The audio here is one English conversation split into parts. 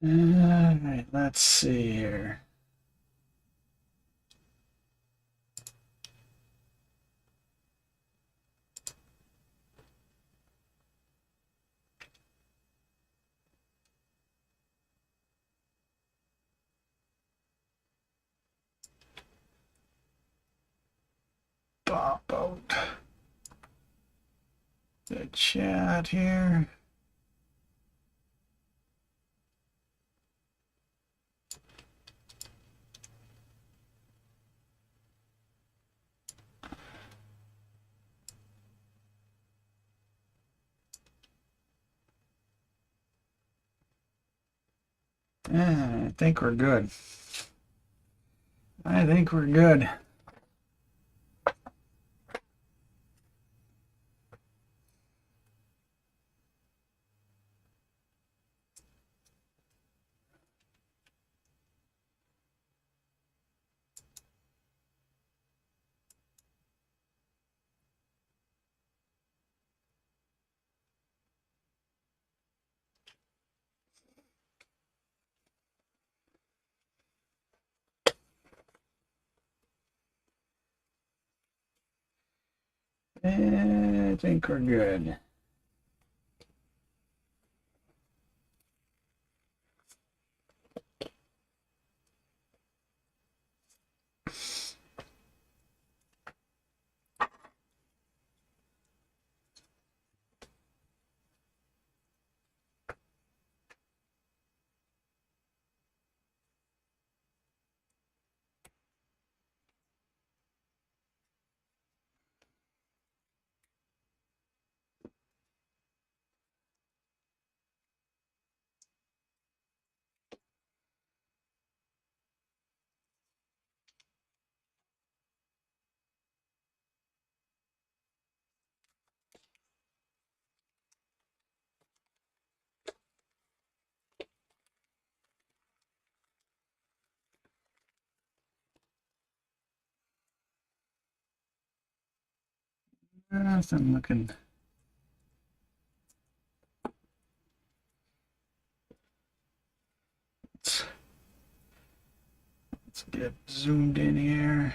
All right, let's see here. Pop out the chat here. I think we're good. I think we're good. I think we're good. Nothing looking. Let's get zoomed in here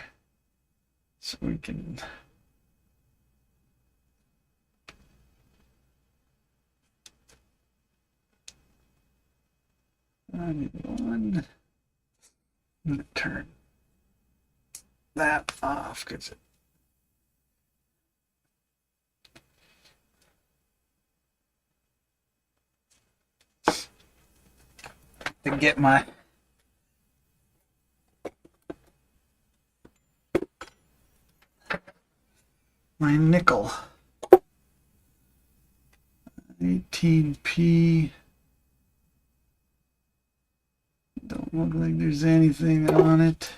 so we can. 91. I'm gonna turn that off because to get my nickel. 18p. Don't look like there's anything on it.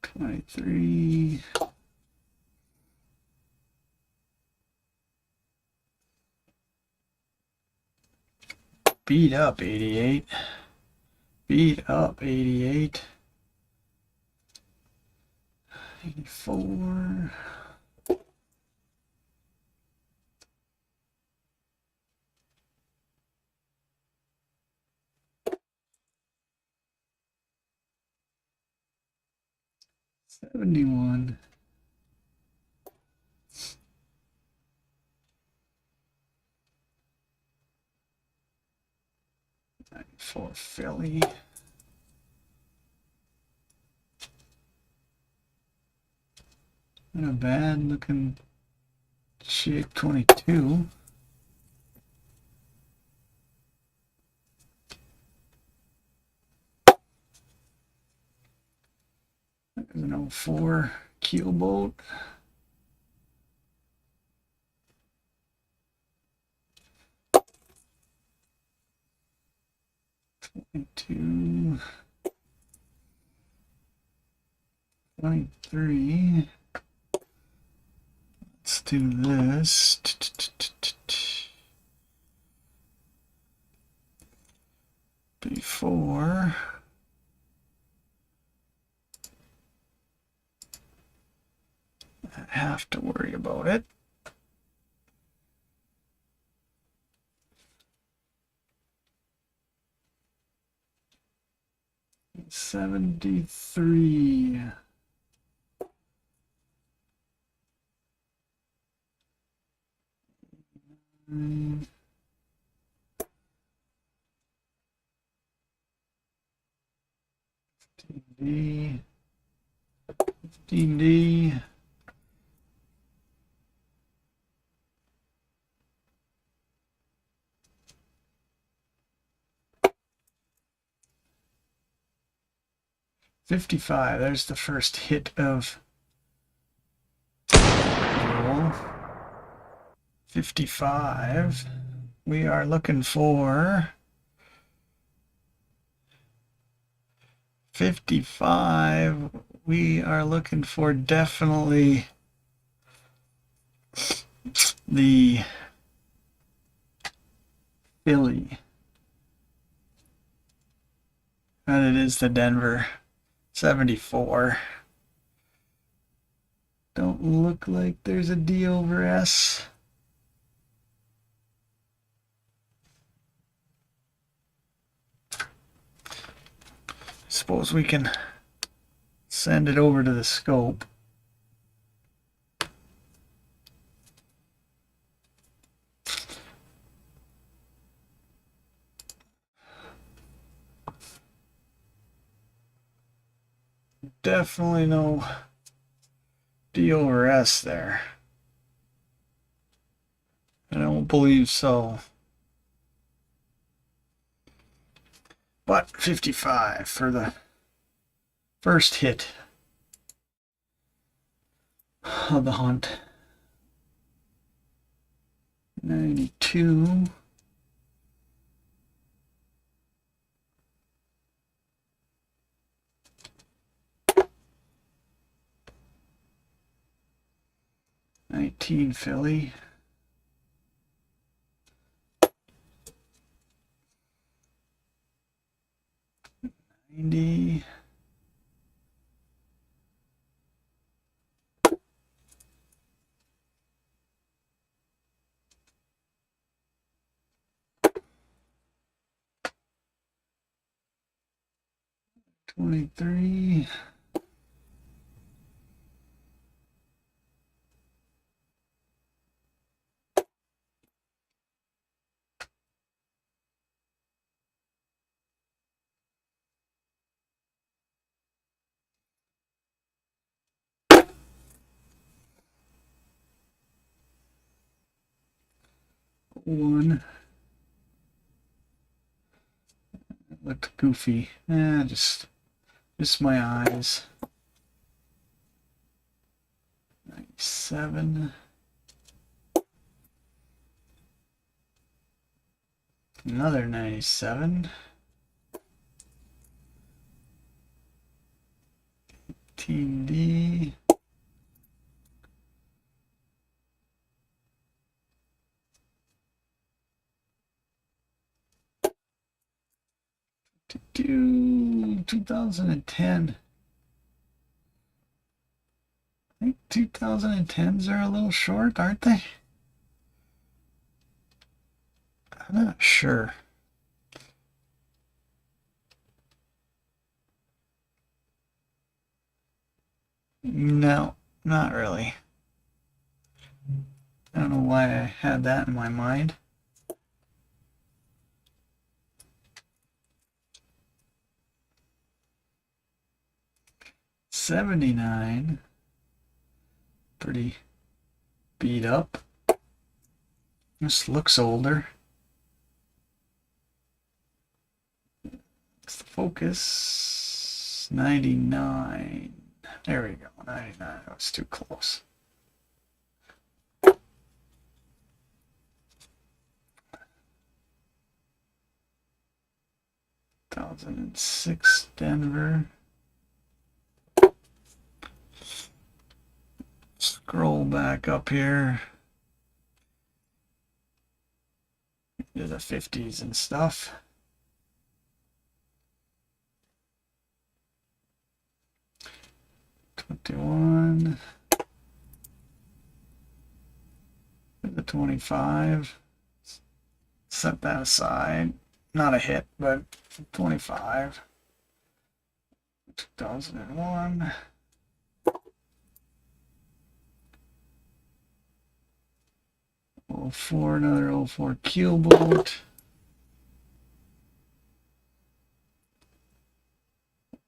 23. Beat up 88. Beat up 88. 84. $71. For Philly. Not a bad looking chick, 22. There's an 04 keel boat. Two, 23. Let's do this. Before. I have to worry about it. 73. Mm. 15D. 15D. $55. There's the first hit of roll. 55. We are looking for 55. We are looking for definitely the Philly. And it is the Denver. 74. Don't look like there's a D over S. Suppose we can send it over to the scope. Definitely no D over S there. I don't believe so. But 55 for the first hit of the hunt. 92. Philly. 90. 23. One. It looked goofy. Just my eyes. 97. Another 97. 18D. 2010. I think 2010s are a little short, aren't they? I'm not sure. No, not really. I don't know why I had that in my mind. '79. Pretty beat up. This looks older. It's the focus. 99. There we go. 99. That was too close. 2006 Denver. Scroll back up here to the 50s and stuff. '21. The 25. Set that aside. Not a hit, but 25. 2001. '04, another '04 keelboat.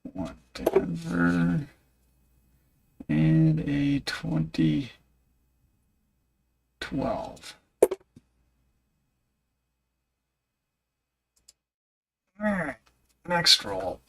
One Denver. And a 2012. All right, next roll.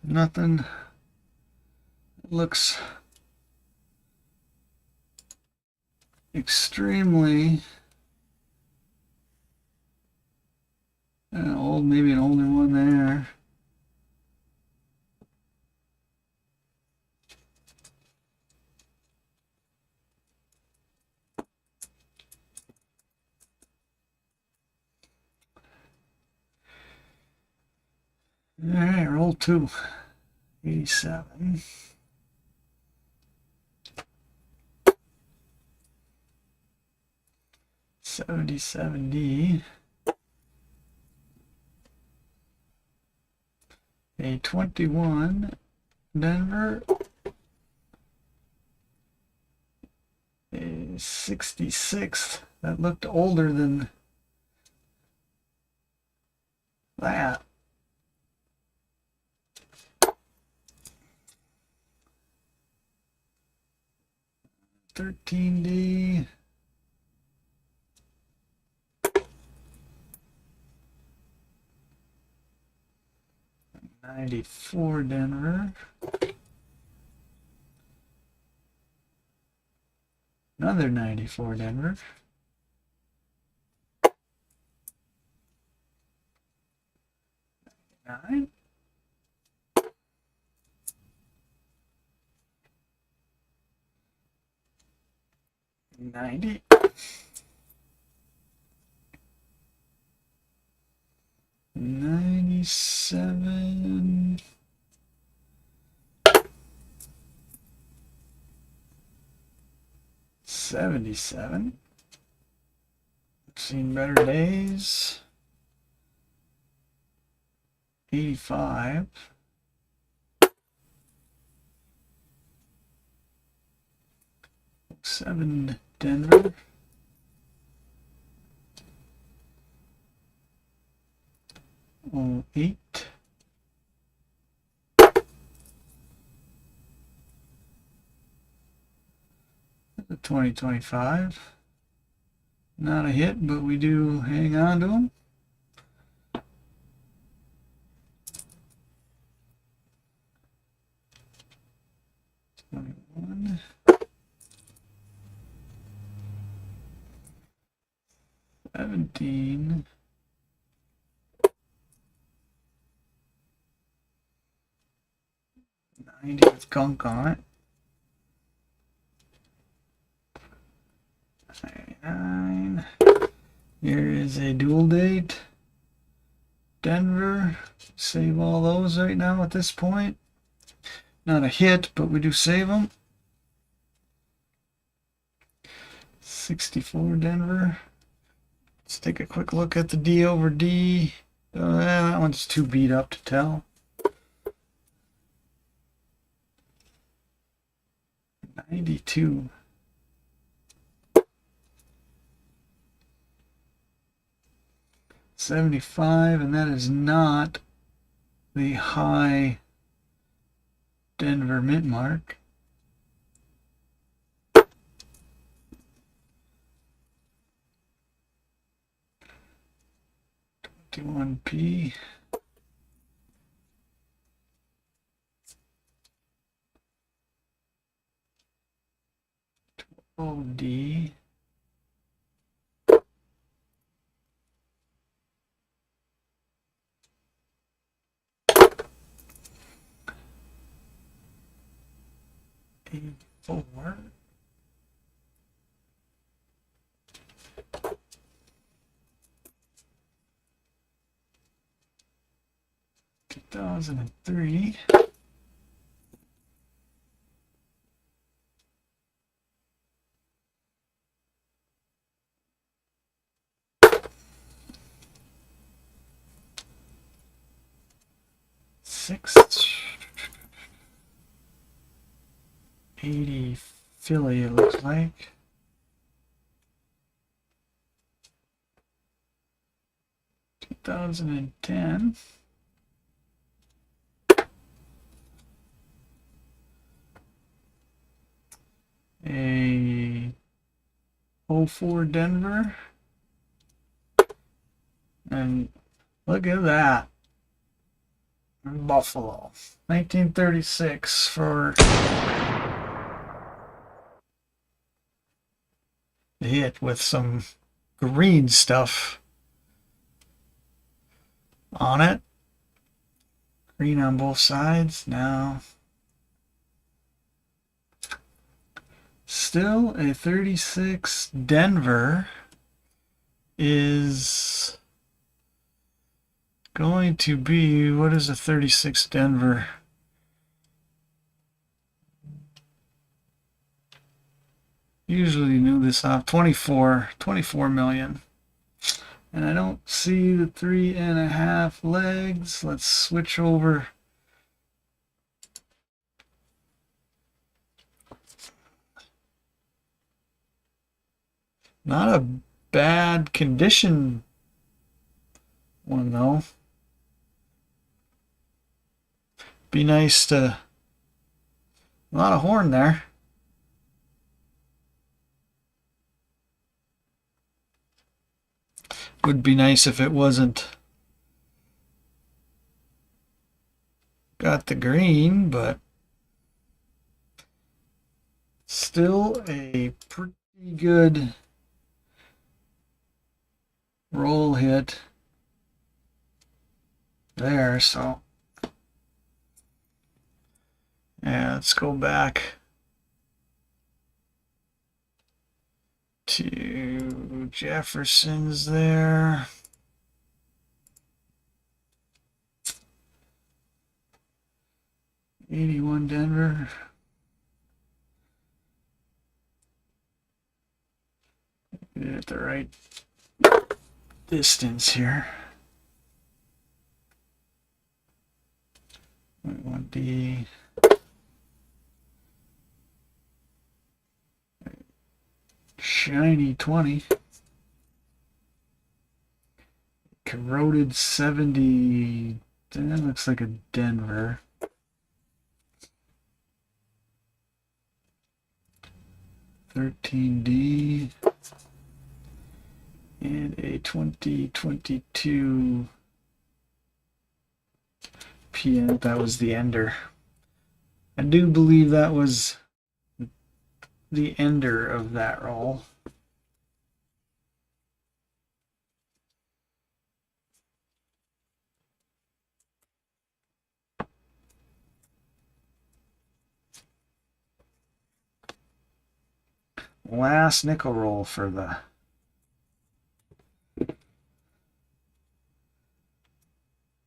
Nothing looks extremely old, maybe an older one there. All right, roll 2. 87. '77D. A 21 Denver. A 66. That looked older than that. 13D. 94 Denver. Another 94 Denver. 9. 90. 97. 77. Seen better days. 85. 7 Denver. 08. 2025. Not a hit, but we do hang on to them. '21. 17. 90 with gunk on it. 99. Here is a dual date. Denver. Save all those right now at this point. Not a hit, but we do save them. 64 Denver. Let's take a quick look at the D over D. That one's too beat up to tell. 92. 75, and that is not the high Denver mint mark. 21P. 12D. 84. Two 2003. Six 80 Philly, it looks like. Two 2010. A 04 Denver. And look at that. Buffalo. 1936 for the hit with some green stuff on it. Green on both sides. Now, still a 36 Denver is going to be, what is a 36 Denver? Usually knew this off. 24 million. And I don't see the 3.5 legs. Let's switch over. Not a bad condition one though. Be nice to, a lot of horn there. Would be nice if it wasn't got the green, but still a pretty good roll hit there. So yeah, let's go back to Jefferson's there. '81 Denver. Get it at the right distance here. 1D. Shiny 20. Corroded 70. That looks like a Denver. $13D. And a 2022 PN. That was the ender. I do believe that was the ender of that roll. Last nickel roll for the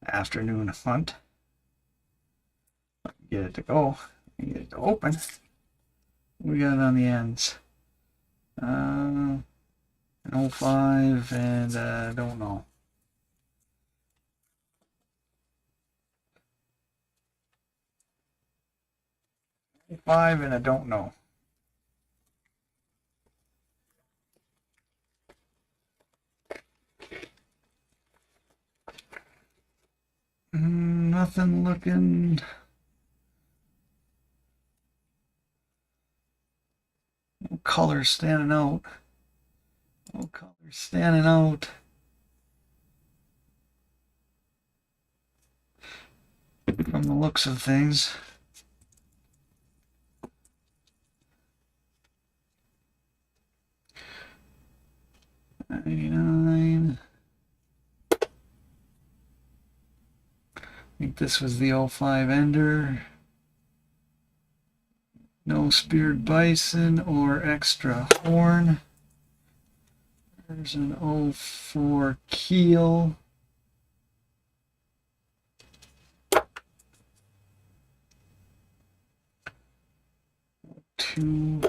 afternoon hunt. Get it to go. Get it to open. We got it on the ends. An 05 and I don't know. 05 and I don't know. Nothing looking. No color standing out. No color standing out. From the looks of things. '99. I think this was the 05 ender. No speared bison or extra horn. There's an 04 keel. Two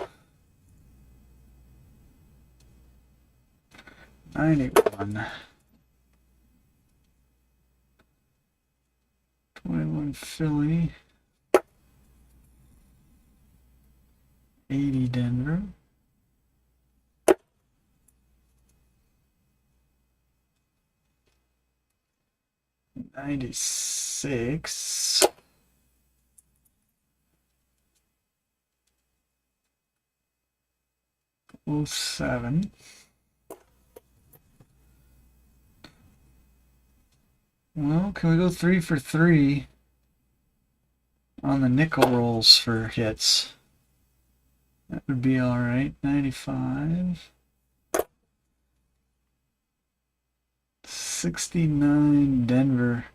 91. 21 Philly. 80 Denver. '96. '07. Well, can we go 3 for 3 on the nickel rolls for hits? That would be all right. 95. 69 Denver.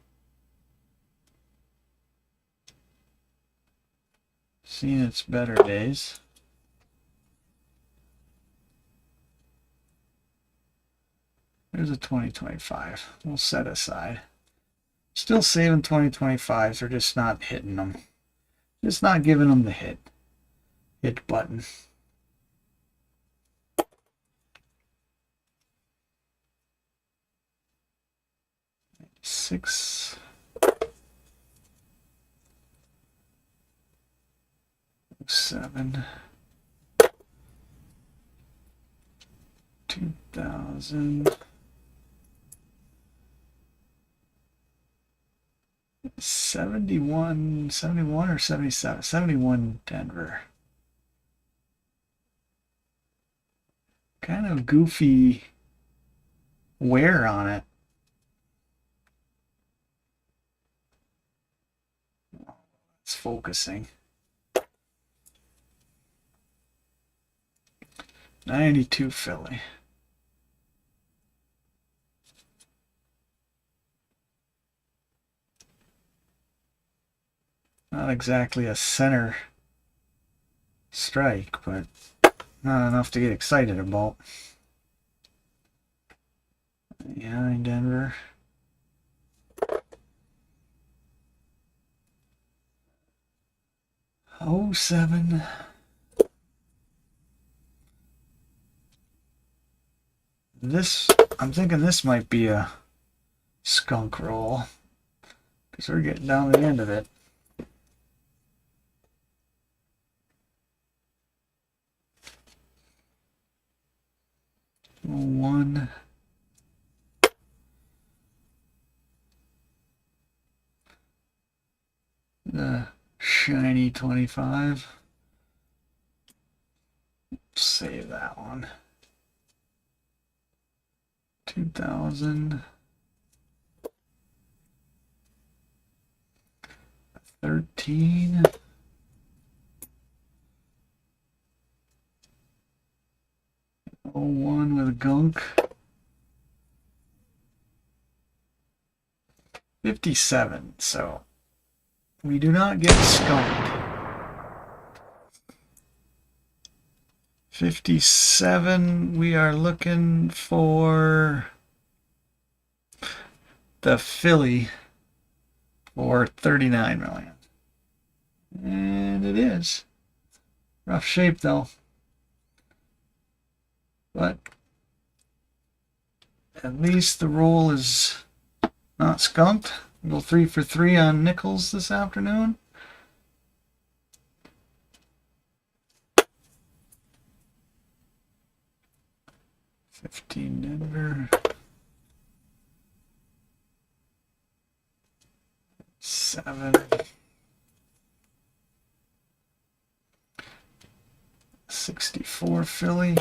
Seen its better days. There's a 2025. We'll set aside. Still saving 2025s. We're just not hitting them. Just not giving them the hit button. Six. 7. 2000. 71 or 77? 71 Denver. Kind of goofy wear on it. It's focusing. 92 Philly. Not exactly a center strike, but not enough to get excited about. Yeah, in Denver. '07. This, I'm thinking this might be a skunk roll because we're getting down to the end of it. One. The shiny 25. Save that one. 2000. 13. '01 with gunk. 57. So we do not get skunked. 57. We are looking for the Philly for 39 million. And it is. Rough shape though. But at least the roll is not skunked. We'll go 3 for 3 on nickels this afternoon. $15 Denver. 7. 64 Philly.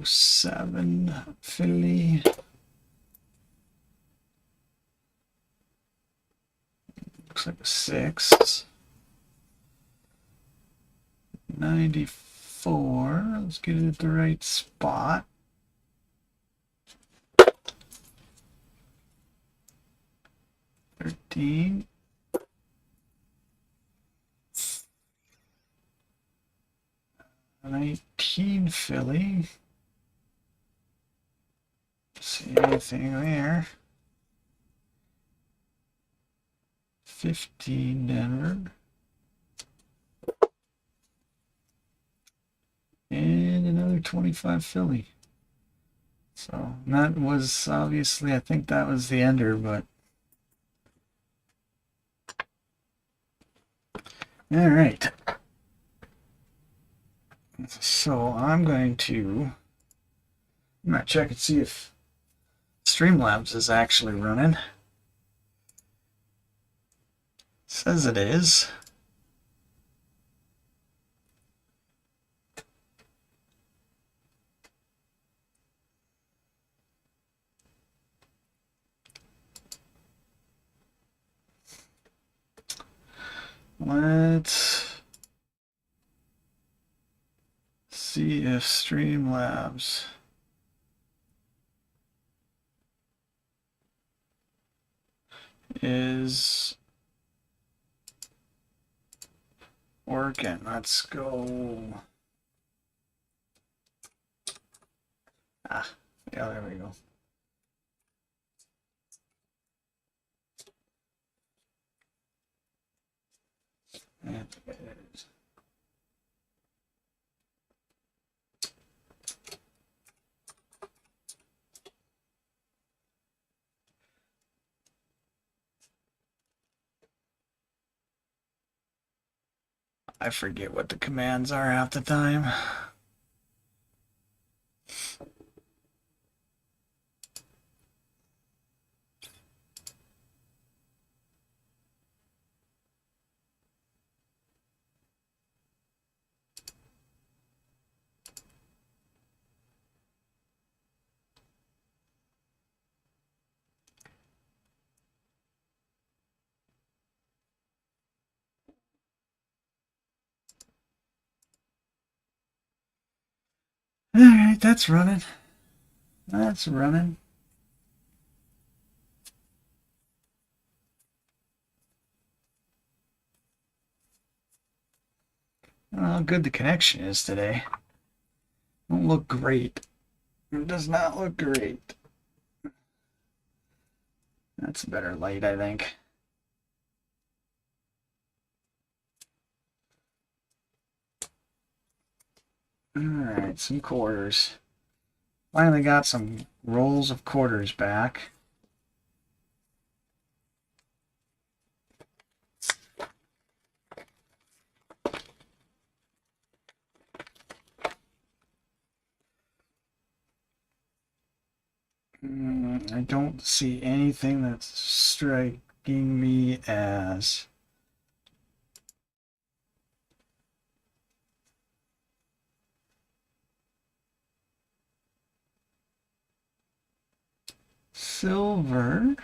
07 Philly. Looks like a 6. 94. Let's get it at the right spot. 13. 15. $19 Philly. See anything there? 15 Denver. And another 25 Philly. So that was obviously, I think that was the ender, but all right. So I'm going to check and see if Streamlabs is actually running. Says it is. Let's see if Streamlabs is working. Let's go. Yeah, there we go. I forget what the commands are half the time. All right, that's running. That's running. I don't know how good the connection is today. Don't look great. It does not look great. That's a better light, I think. Alright, some quarters. Finally got some rolls of quarters back. I don't see anything that's striking me as silver,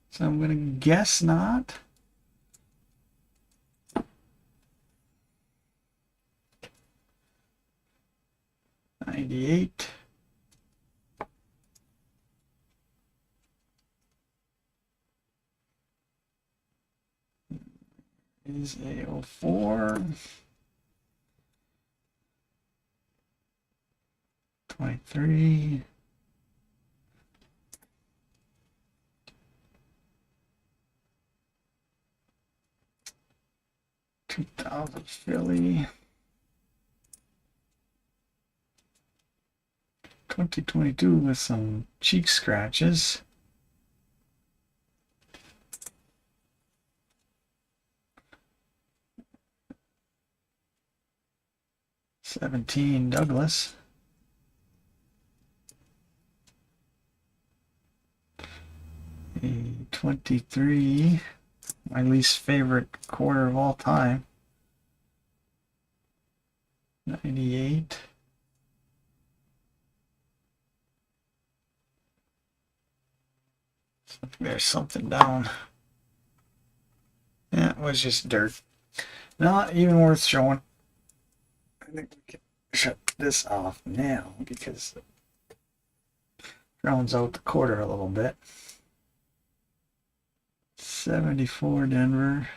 so I'm gonna guess not. $98. Is a 04. 23. $2,000 Philly. 2022 with some cheek scratches. $17 Douglas. A 23, my least favorite quarter of all time. 98. There's something down. Yeah, it was just dirt. Not even worth showing. I think we can shut this off now because it drowns out the quarter a little bit. 74 Denver.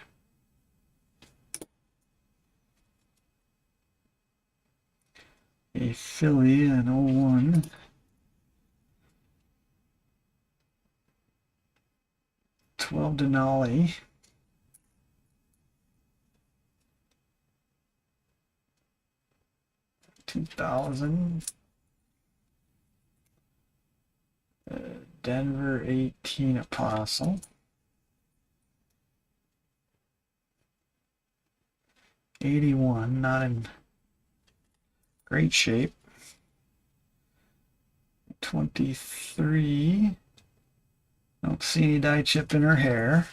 A Philly, an 01. $12 Denali. $2,000. Denver 18 Apostle. 81, not in great shape. 23. Don't see any die chip in her hair.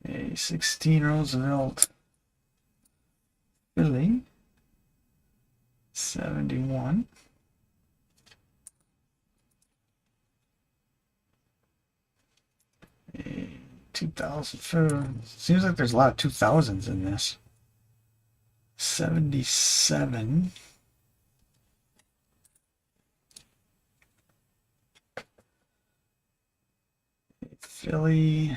A 16 Roosevelt Philly. 71. A 2000. Seems like there's a lot of 2000s in this. 77. Philly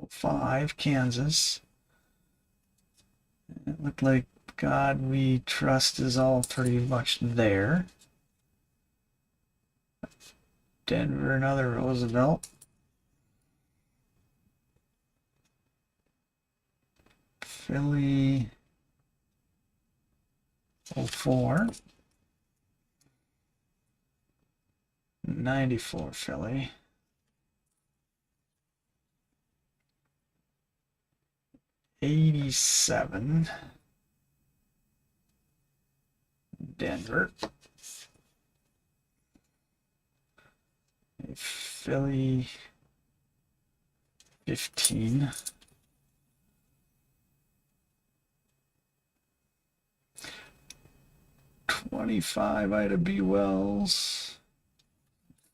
05, Kansas. It looked like God We Trust is all pretty much there. Denver, another Roosevelt. Philly 04. 94 Philly. 87 Denver. A Philly 15. $25 Ida B. Wells.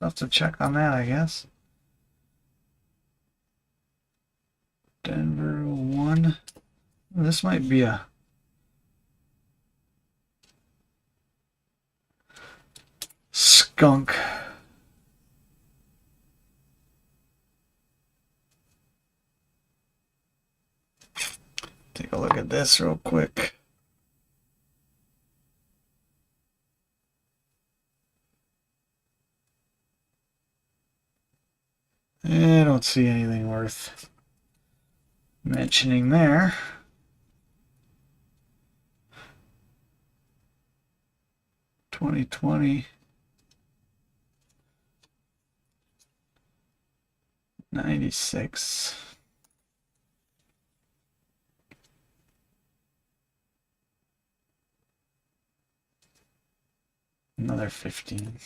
I'll have to check on that, I guess. Denver 1. This might be a skunk. Take a look at this real quick. I don't see anything worth mentioning there. $20.20. 96. Another 15.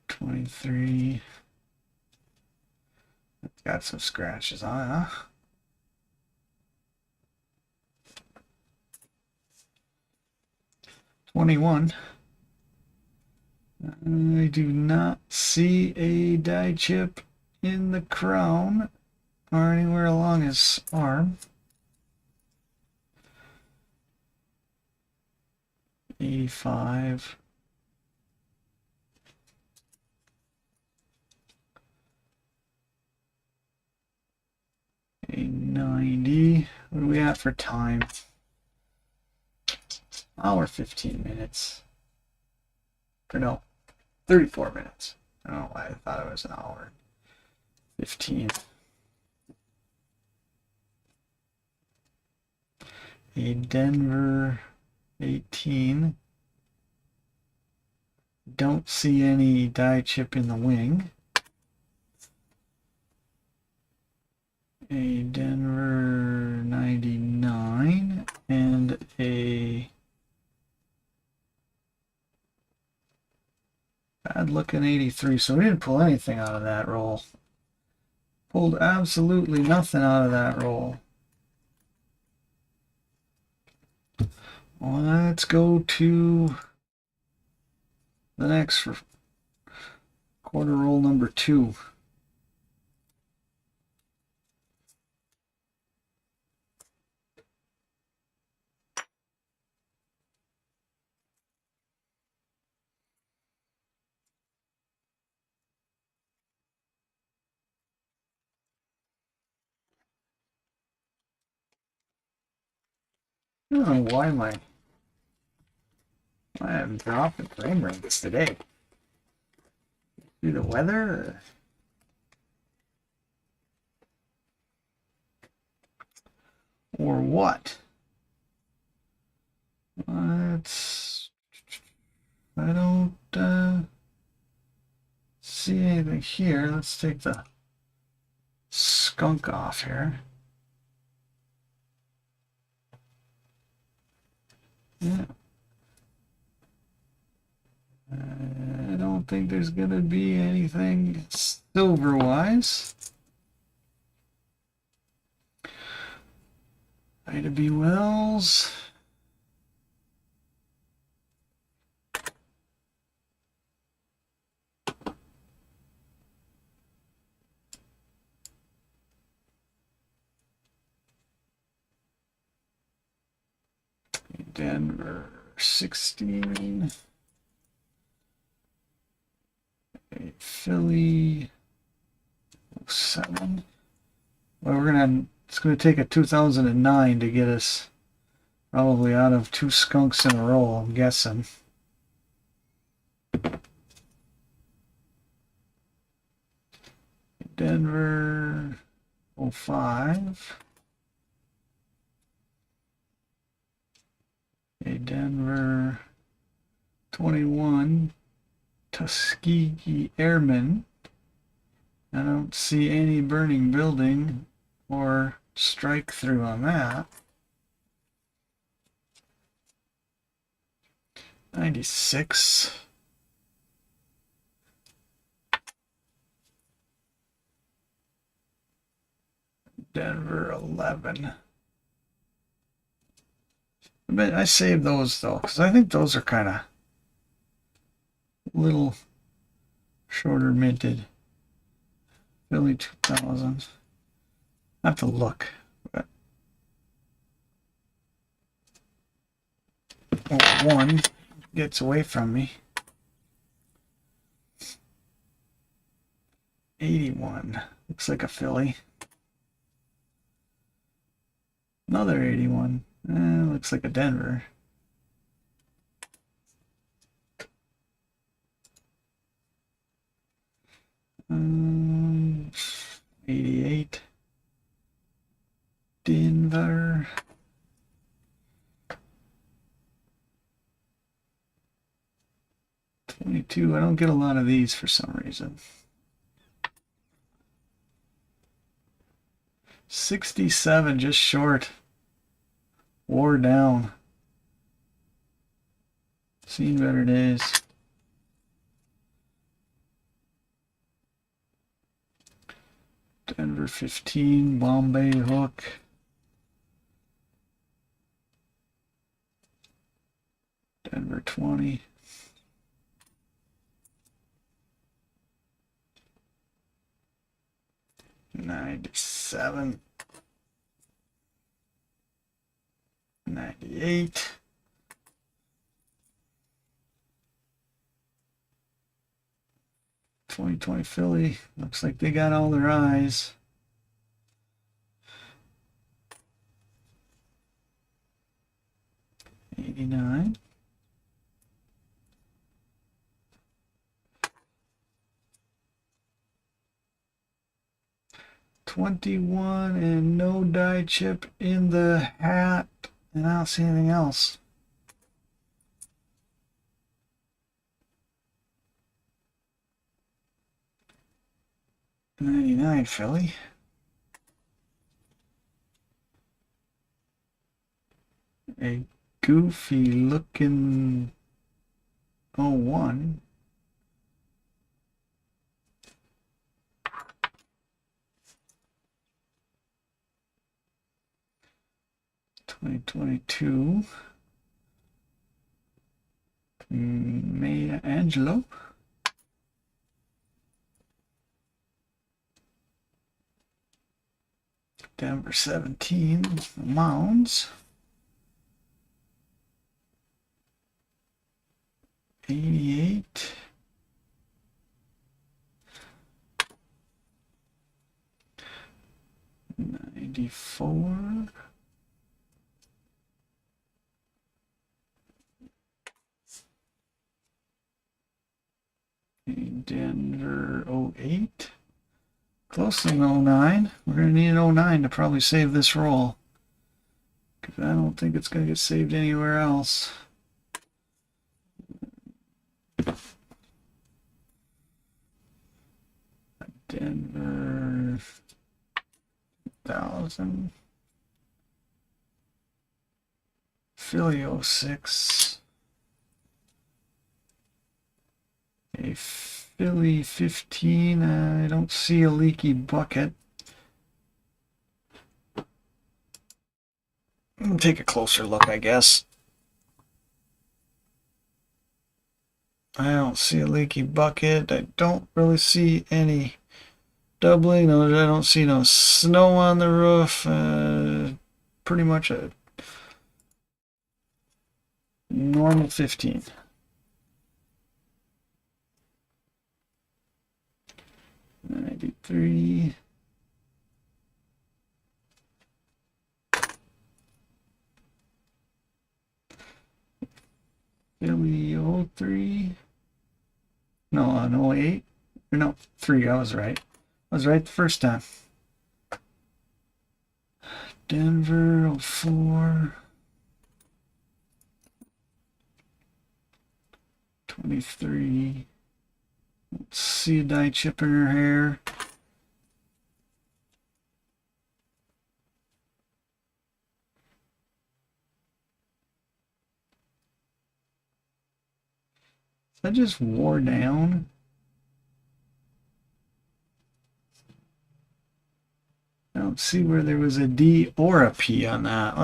23. It's got some scratches on it, huh? $21. I do not see a die chip in the crown or anywhere along his arm. 85. A 90. What are we at for time? Hour 15 minutes. Or no, 34 minutes. I don't know why I thought it was an hour. 15. A Denver 18. Don't see any die chip in the wing. A Denver 99 and a bad looking 83. So we didn't pull anything out of that roll. Pulled absolutely nothing out of that roll. Let's go to the next quarter roll number 2. I don't know why I'm dropping frame rates today. Through the weather? Or what? Let's... I don't see anything here. Let's take the skunk off here. Yeah. I don't think there's going to be anything silver-wise. Ida B. Wells. Denver 16. Philly 07. Well, it's gonna take a 2009 to get us probably out of 2 skunks in a row, I'm guessing. Denver 05. Okay, Denver 21. Tuskegee Airmen. I don't see any burning building or strike through on that. 96. Denver 11. I saved those though, because I think those are kind of little shorter minted. Philly 2000. I have to look. But one gets away from me. 81. Looks like a Philly. Another 81. Looks like a Denver. Um, 88. Denver. I don't get a lot of these for some reason. 67, just short. Wore down. Seen better days. Denver 15, Bombay Hook. Denver 20. $97. $98. $20 Philly. Looks like they got all their eyes. $89. $21 and no die chip in the hat, and I don't see anything else. $99 Philly. A goofy looking 01. $2022. Maya Angelou. Denver 17. Mounds. 88. $94. Denver 08. Close to an 09. We're going to need an 09 to probably save this roll, because I don't think it's going to get saved anywhere else. Denver 1000. Philly 06. A Philly 15. I don't see a leaky bucket. Take a closer look, I guess. I don't see a leaky bucket. I don't really see any doubling. No, I don't see no snow on the roof. Pretty much a normal 15. $93. Philly 03. No, an 08. Or no, 3. I was right. I was right the first time. Denver 04. 23. Let's see a dye chip in her hair. That just wore down. I don't see where there was a D or a P on that.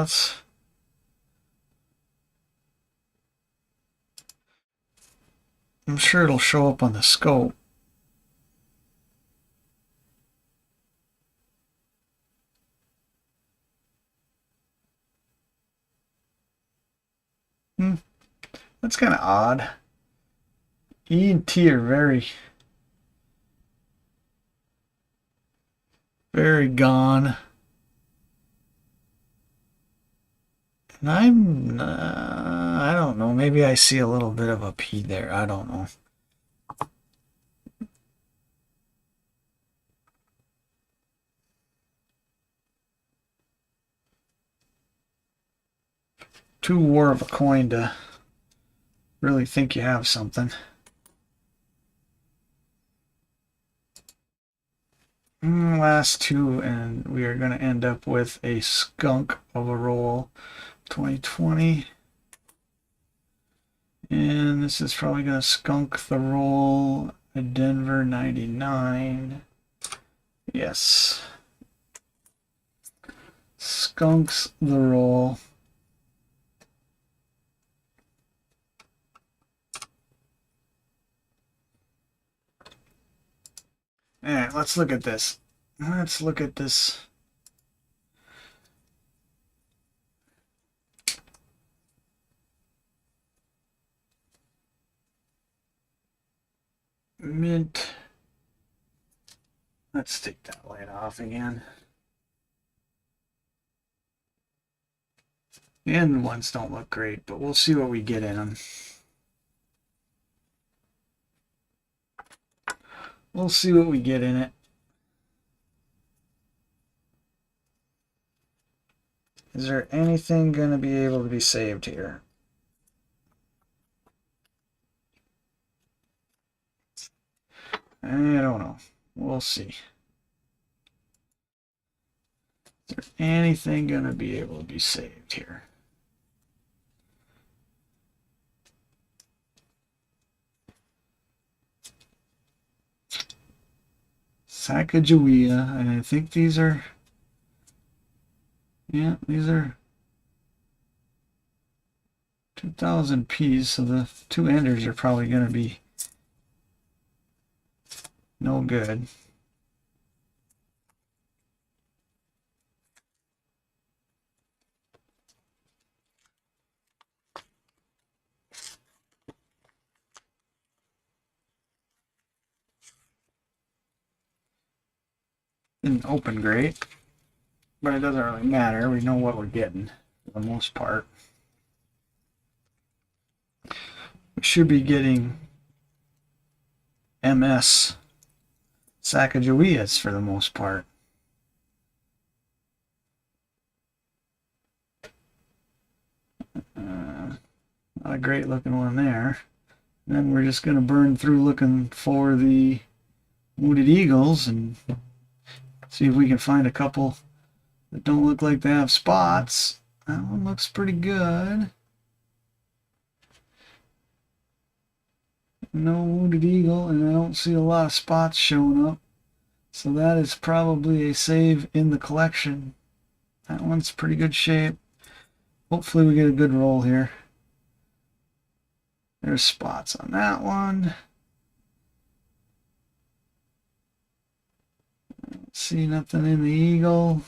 I'm sure it'll show up on the scope. That's kind of odd. E and T are very gone. And I don't know, maybe I see a little bit of a P there. I don't know. Too war of a coin to really think you have something. Last two, and we are going to end up with a skunk of a roll. 2020. And this is probably going to skunk the roll. A Denver 99. Yes. Skunks the roll. All right, let's look at this. Let's look at this. Mint. Let's take that light off again. The end ones don't look great, but we'll see what we get in them. We'll see what we get in it. Is there anything going to be able to be saved here? I don't know. We'll see. Is there anything going to be able to be saved here? Sacagawea, and I think these are, yeah, these are 2000 Ps, so the two enders are probably going to be no good. Didn't open great, but it doesn't really matter. We know what we're getting for the most part. We should be getting MS Sacagaweas for the most part. Not a great looking one there. And then we're just going to burn through looking for the Wounded Eagles and see if we can find a couple that don't look like they have spots. That one looks pretty good. No Wounded Eagle, and I don't see a lot of spots showing up. So that is probably a save in the collection. That one's pretty good shape. Hopefully we get a good roll here. There's spots on that one. See nothing in the Eagle.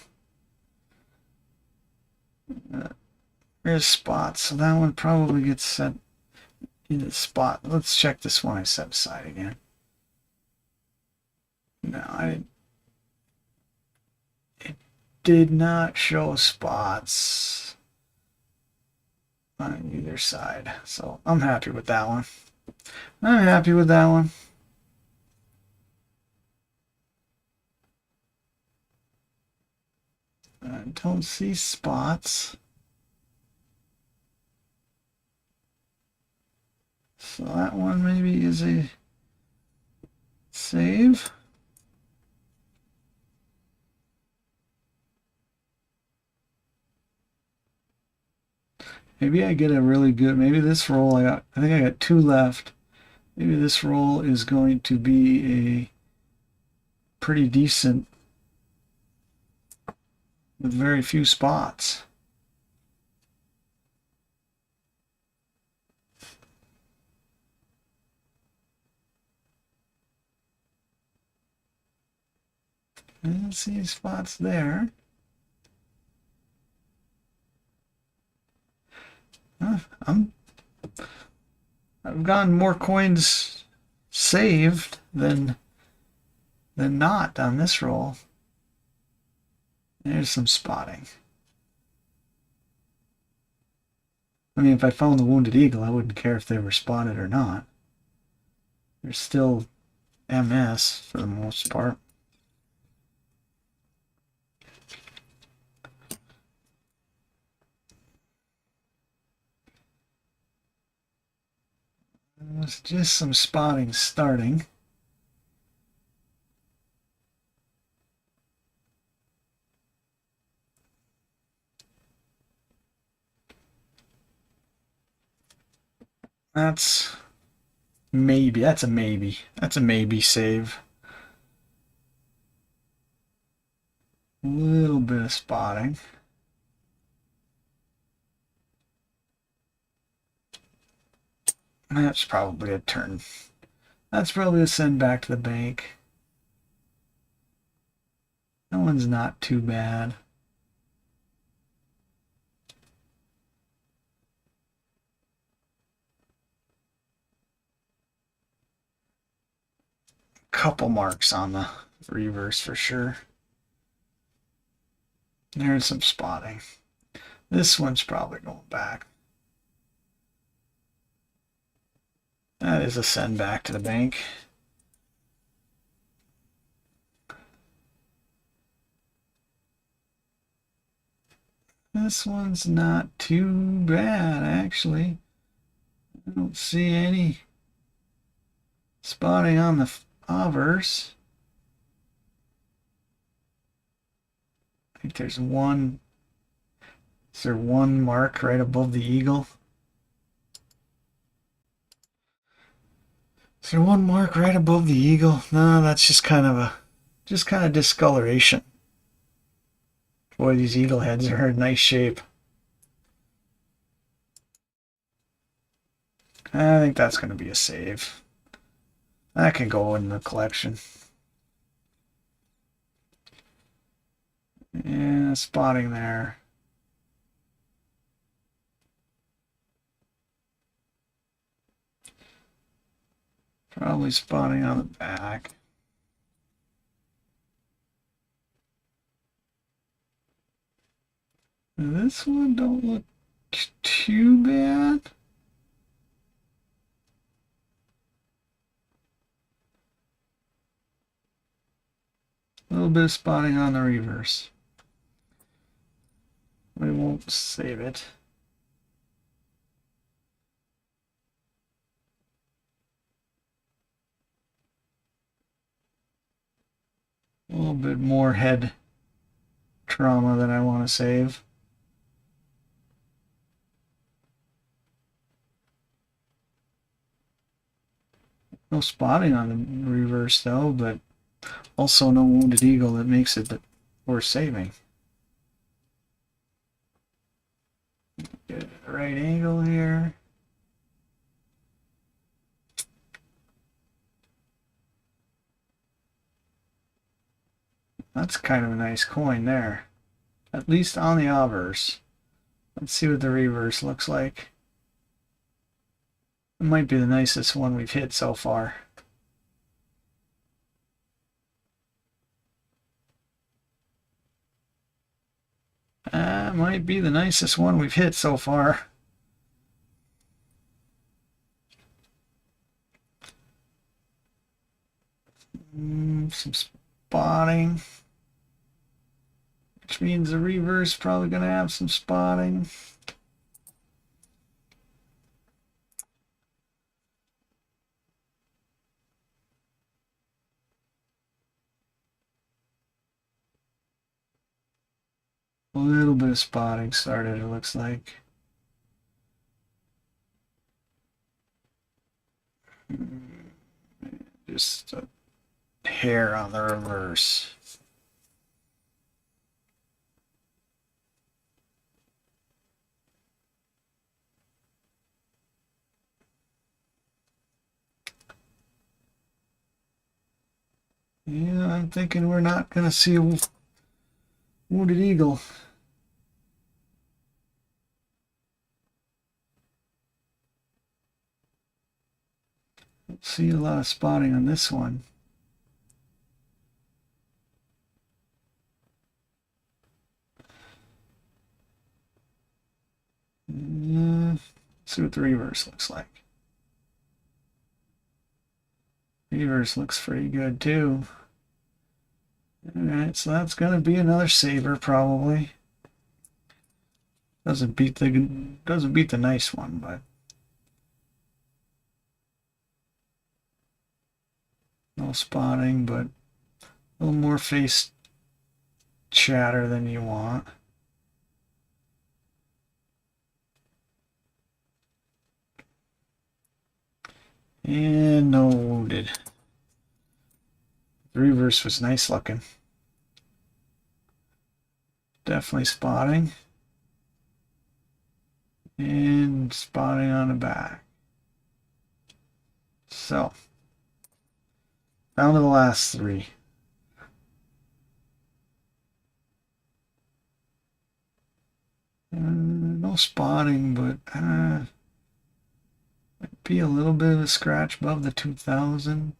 There's spots, so that one probably gets set in the spot. Let's check this one I set aside again. No, it did not show spots on either side, so I'm happy with that one. I'm happy with that one. I don't see spots. So that one maybe is a save. Maybe I get a really good, maybe this roll I think I got 2 left. Maybe this roll is going to be a pretty decent with very few spots. I don't see any spots there. I've gotten more coins saved than not on this roll. There's some spotting. I mean, if I found the Wounded Eagle, I wouldn't care if they were spotted or not. They're still MS for the most part. There's just some spotting starting. That's maybe. That's a maybe. That's a maybe save. A little bit of spotting. That's probably a turn. That's probably a send back to the bank. That one's not too bad. Couple marks on the reverse for sure. There's some spotting. This one's probably going back. That is a send back to the bank. This one's not too bad, actually. I don't see any spotting on the obverse. I think there's one. Is there one mark right above the eagle? Is there one mark right above the eagle? No, that's just kind of discoloration. Boy, these eagle heads are in nice shape. I think that's going to be a save. That can go in the collection. Yeah, spotting there. Probably spotting on the back. This one don't look too bad. A little bit of spotting on the reverse. We won't save it. A little bit more head trauma than I want to save. No spotting on the reverse though, but also no wounded eagle that makes it worth saving. Get the right angle here. That's kind of a nice coin there. At least on the obverse. Let's see what the reverse looks like. It might be the nicest one we've hit so far. Might be the nicest one we've hit so far. Some spotting. Which means the reverse is probably going to have some spotting. A little bit of spotting started, it looks like. Just a hair on the reverse. Yeah, I'm thinking we're not going to see a wounded eagle. See a lot of spotting on this one. Let's see what the reverse looks like. Reverse looks pretty good too. Alright, so that's going to be another saver probably. Doesn't beat the nice one, but no spotting, but a little more face chatter than you want. And no wounded. The reverse was nice looking. Definitely spotting. And spotting on the back. So, down to the last three. No spotting, but might be a little bit of a scratch above the 2000.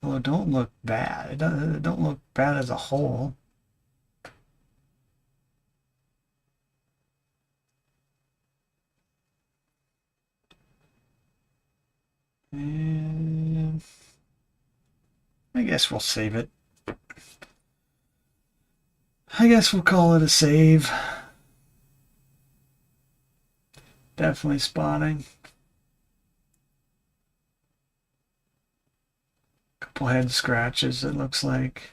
Well, it don't look bad. It don't look bad as a whole. And I guess we'll save it. I guess we'll call it a save. Definitely spotting. Couple head scratches, it looks like.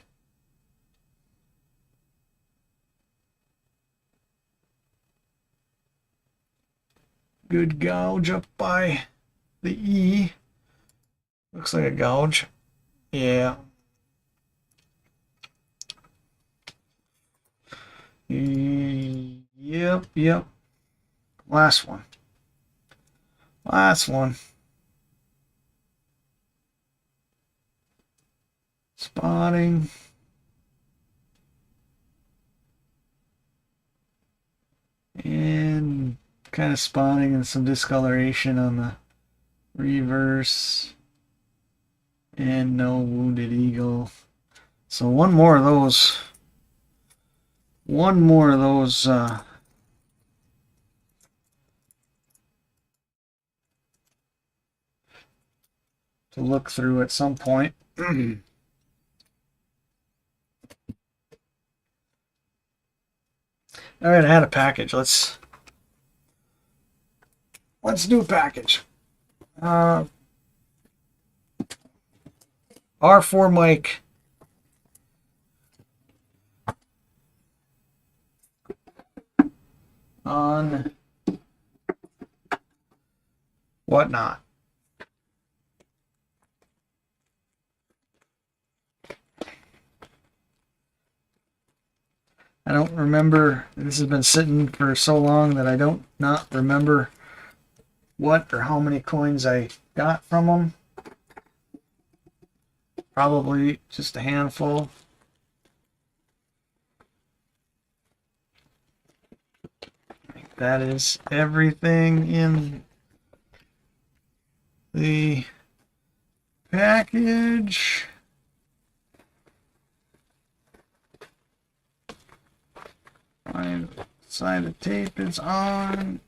Good gouge up by the E. Looks like a gouge. Yeah. Yep. Last one. Spotting. And kind of spotting and some discoloration on the reverse. And no wounded eagle. So one more of those to look through at some point. All right, I had a package. Let's do a package. R4 mic. On whatnot. I don't remember. This has been sitting for so long that I don't not remember what or how many coins I got from them. Probably just a handful. That is everything in the package. My side of tape is on.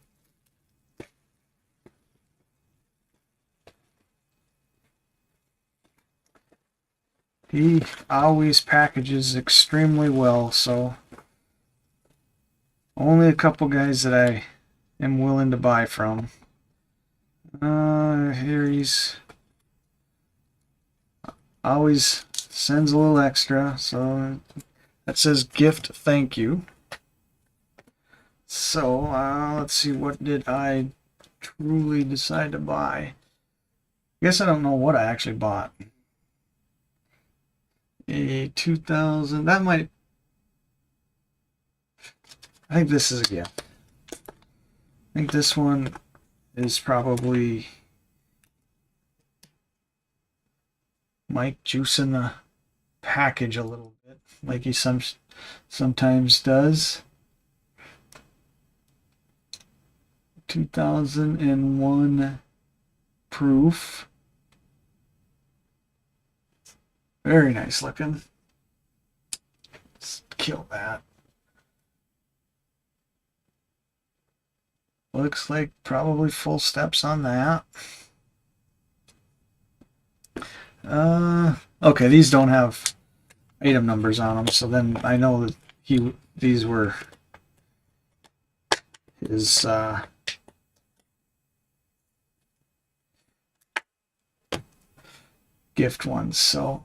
He always packages extremely well, so only a couple guys that I am willing to buy from. Here he's always sends a little extra, so that says gift thank you. So let's see, what did I truly decide to buy? I guess I don't know what I actually bought. A 2000, that might, I think this is a gift. I think this one is probably Mike juicing the package a little bit, like he sometimes does. 2001 proof. Very nice looking. Let's kill that. Looks like probably full steps on that. Okay, these don't have item numbers on them, so then I know that these were his gift ones. So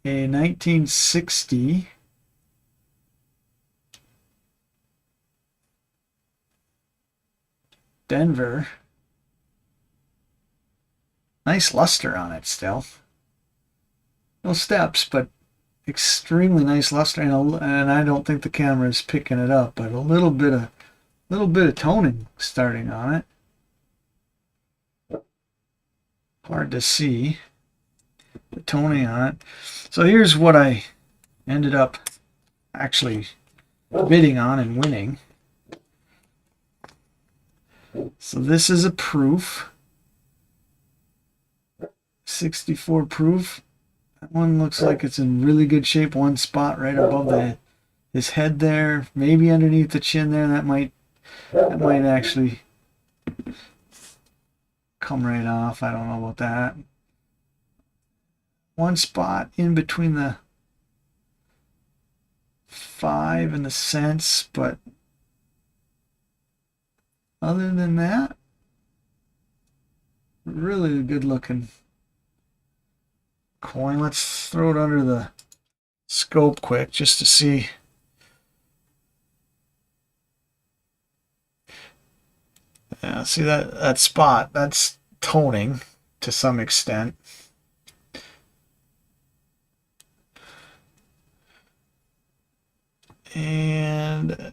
a 1960 Denver. Nice luster on it still. No steps, but extremely nice luster, and I don't think the camera is picking it up, but a little bit of toning starting on it. Hard to see the toning on it. So here's what I ended up actually bidding on and winning. So this is a proof. 64 proof. That one looks like it's in really good shape. One spot right above his head there, maybe underneath the chin there. That might actually come right off. I don't know about that. One spot in between the 5 and the cents, but other than that, really good looking coin. Let's throw it under the scope quick just to see. Yeah, see that spot? That's toning to some extent. And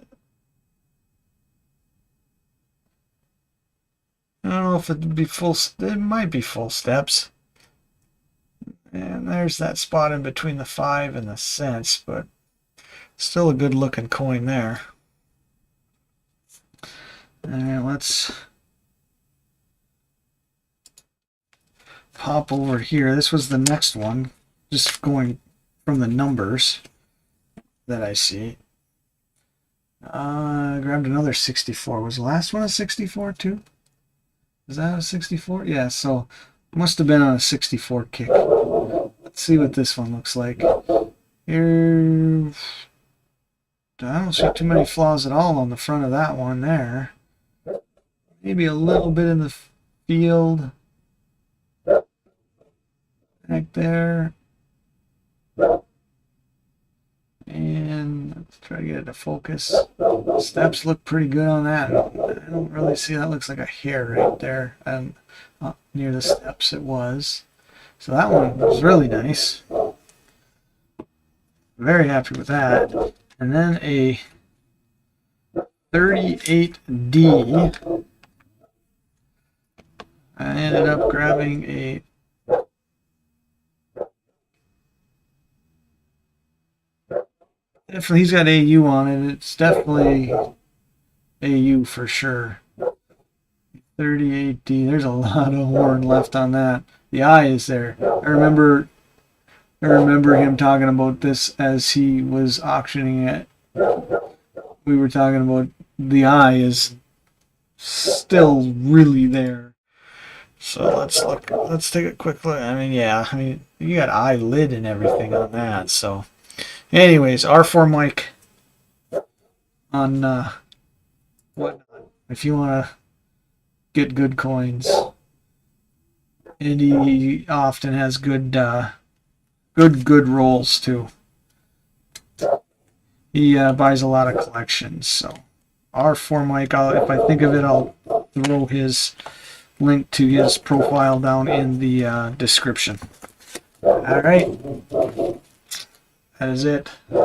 I don't know if it'd be full. It might be full steps. And there's that spot in between the 5 and the cents, but still a good looking coin there. All right, let's pop over here. This was the next one, just going from the numbers that I see. I grabbed another 64. Was the last one a 64 too? Is that a 64? Yeah, so must have been on a 64 kick. Let's see what this one looks like. Here, I don't see too many flaws at all on the front of that one there. Maybe a little bit in the field back there. And let's try to get it to focus. Steps look pretty good on that. I don't really see that. Looks like a hair right there, and near the steps it was. So that one was really nice. Very happy with that. And then a 38D. I ended up grabbing a definitely, he's got AU on it. It's definitely AU for sure. 38D. There's a lot of horn left on that. The eye is there. I remember him talking about this as he was auctioning it. We were talking about the eye is still really there. So let's take a quick look. I mean, yeah, you got eyelid and everything on that. So anyways, R4 mic on whatnot. If you want to get good coins, and he often has good rolls too. He buys a lot of collections. So R4 mic. If I think of it, I'll throw his link to his profile down in the description. All right. That is it. I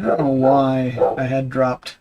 don't know why I had dropped